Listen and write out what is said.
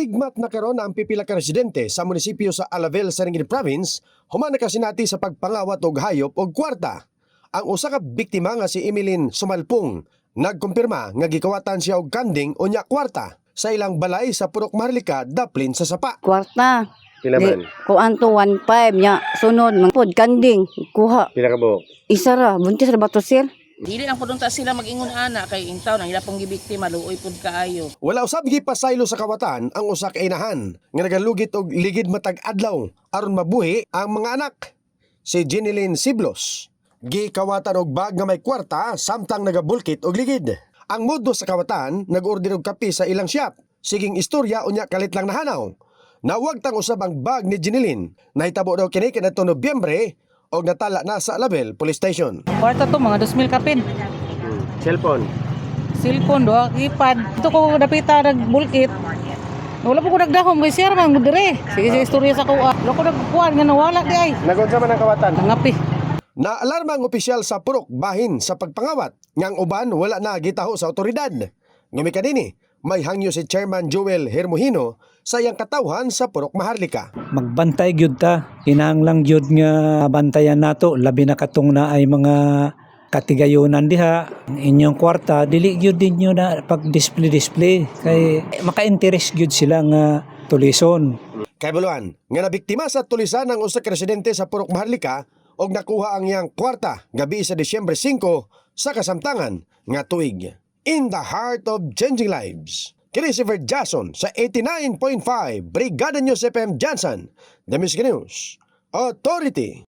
Higmat na karon ang pipila ka residente sa munisipyo sa Alavel, Sarangani Province, human na kasinati sa pagpangawat og hayop og kwarta. Ang usa ka biktima nga si Emeline Sumalpong nagkumpirma nga gikawatan siya og kanding unya kwarta sa ilang balay sa Purok Maharlika, Daplin sa Sapa. Kwarta. Pila man? Kuan to 1.5 nya. Sunod mangpod kanding kuha. Pila ka buok? Isa ra buntis ra bato sir. Dili lang pudong ta sila mag-ingon ana kay intaw nang ila pong gibiktima luoy pud kaayo. Wala usab gipasaylo sa kawatan ang usa ka inahan nga nagalugit og ligid matag adlaw aron mabuhi ang mga anak. Si Jeneline Siblos gikawatan og bag nga may kwarta samtang nagabulkit og ligid. Ang modo sa kawatan nag-order og kape sa ilang shop. Siging istorya unya kalit lang nahanaw. Nawag tang usab ang bag ni Jeneline. Nahitabo daw kini kadtong Nobyembre og natala na sa Alavel Police Station. Kwarta to mga 2,000 kapin. Cellphone. Cellphone do, keypad. Ito ko dapita nagbulkit. Wala po ko nagdahom kay sir man dire. Sige istorya sa kuha. Wala ko nagkuan nga nawala di ay. Nagunsa man ang kawatan? Tangapi. Naalarma ang opisyal sa Purok bahin sa pagpangawat ngang uban wala na gitaho sa otoridad. Ngami kanini, may hangyo si Chairman Joel Hermohino sa iyang katawhan sa Purok Maharlika. Magbantay gyud ta, kinahanglan gyud nga bantayan nato labi na katong na ay mga katigayonan diha. Ang inyong kwarta dili gyud ninyo na pag display kay maka-interest gyud sila nga tulison. Kay buluan, nga nabiktima sa tulisan ng usa ka residente sa Purok Maharlika og nakuha ang iyang kwarta gabi sa Disyembre 5 sa kasamtangan nga tuig. In the heart of changing lives. Christopher Jason sa 89.5 Brigada News FM Johnson, The Music News Authority.